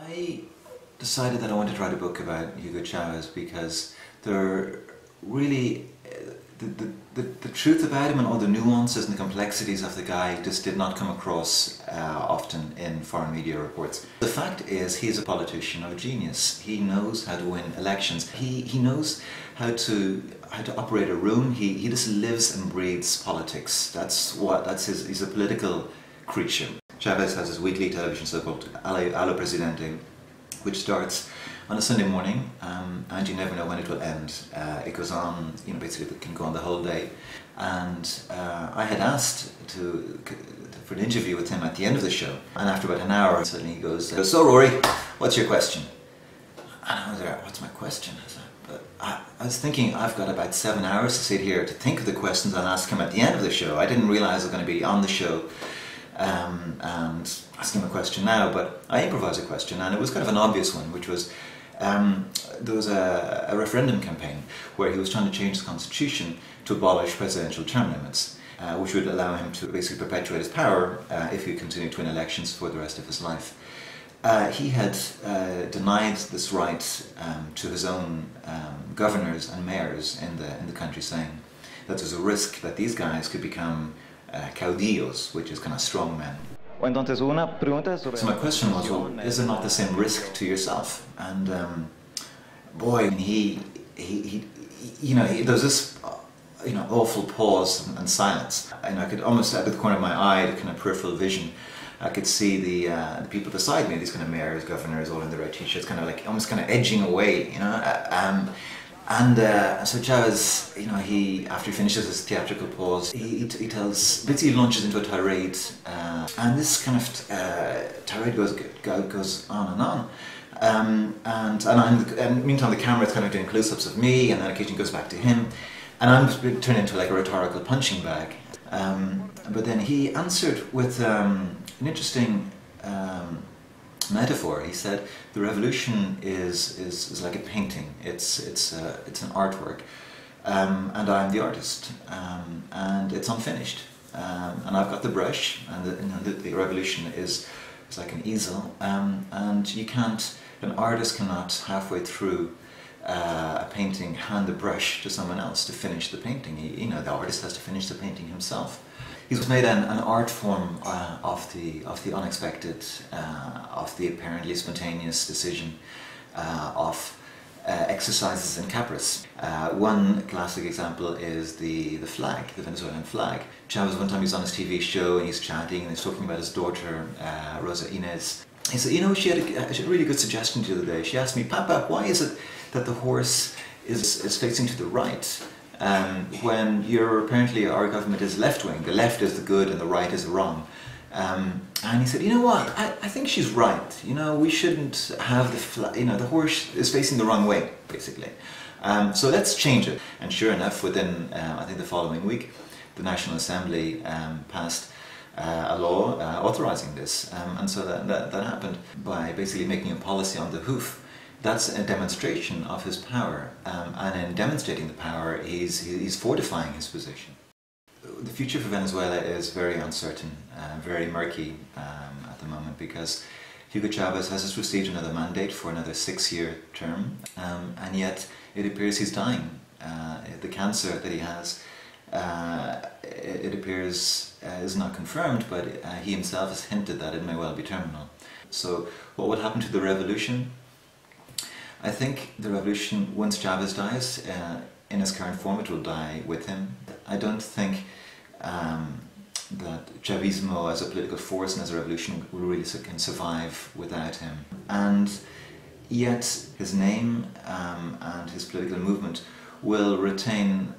I decided that I wanted to write a book about Hugo Chavez because there really, the truth about him and all the nuances and the complexities of the guy just did not come across often in foreign media reports. The fact is, he is a politician of genius. He knows how to win elections. He knows how to operate a room. He just lives and breathes politics. He's a political creature. Chavez has his weekly television show called Allo Presidente, which starts on a Sunday morning, and you never know when it will end. It goes on, basically it can go on the whole day. And I had asked for an interview with him at the end of the show, and after about an hour, suddenly he goes, "So Rory, what's your question?" And I was there, "What's my question?" I was thinking, I've got about 7 hours to sit here to think of the questions I'll ask him at the end of the show. I didn't realize I was going to be on the show and asking him a question now, but I improvised a question, and it was kind of an obvious one, which was there was a referendum campaign where he was trying to change the constitution to abolish presidential term limits, which would allow him to basically perpetuate his power if he continued to win elections for the rest of his life. He had denied this right to his own governors and mayors in the country, saying that there's a risk that these guys could become caudillos, which is kind of strong men. So my question was, well, is there not the same risk to yourself? And boy, there was this awful pause and silence, and I could almost, out of the corner of my eye, the kind of peripheral vision, I could see the people beside me, these kind of mayors, governors, all in the red t-shirts, kind of like almost kind of edging away, so Chavez, he, after he finishes his theatrical pause, he basically launches into a tirade, and this kind of tirade goes on and on. And meantime the camera is kind of doing close-ups of me, and then occasionally goes back to him, and I'm turned into like a rhetorical punching bag. But then he answered with an interesting metaphor. He said the revolution is like a painting. It's an artwork, and I'm the artist, and it's unfinished. And I've got the brush, and the revolution is like an easel, and an artist cannot halfway through a painting hand the brush to someone else to finish the painting. The artist has to finish the painting himself. He's made an art form of the unexpected, of the apparently spontaneous decision, of exercises in caprice. One classic example is the flag, the Venezuelan flag. Chavez, one time he's on his TV show and he's chatting and he's talking about his daughter, Rosa Inez. He said, she had a really good suggestion the other day. She asked me, "Papa, why is it that the horse is facing to the right? When apparently our government is left-wing, the left is the good and the right is the wrong." And he said, "You know what, I think she's right. We shouldn't have the horse is facing the wrong way, basically. So let's change it." And sure enough, within, I think the following week, the National Assembly passed a law authorizing this. And so that happened by basically making a policy on the hoof. That's a demonstration of his power, and in demonstrating the power, he's fortifying his position. The future for Venezuela is very uncertain, very murky at the moment, because Hugo Chavez has just received another mandate for another 6-year term, and yet it appears he's dying. The cancer that he has, it appears, is not confirmed, but he himself has hinted that it may well be terminal. So what would happen to the revolution? I think the revolution, once Chavez dies, in his current form, it will die with him. I don't think that Chavismo as a political force and as a revolution will really can survive without him. And yet his name and his political movement will retain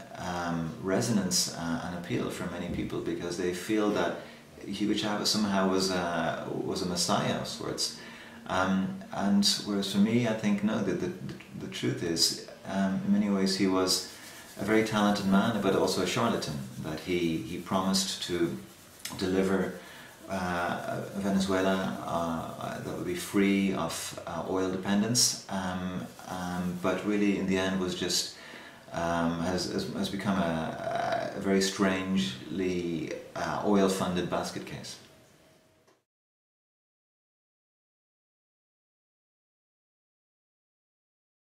resonance and appeal for many people, because they feel that Hugo Chavez somehow was a messiah of sorts. And whereas for me, I think no, the truth is, in many ways he was a very talented man, but also a charlatan. That he promised to deliver a Venezuela that would be free of oil dependence, but really in the end was just has become a very strangely oil-funded basket case.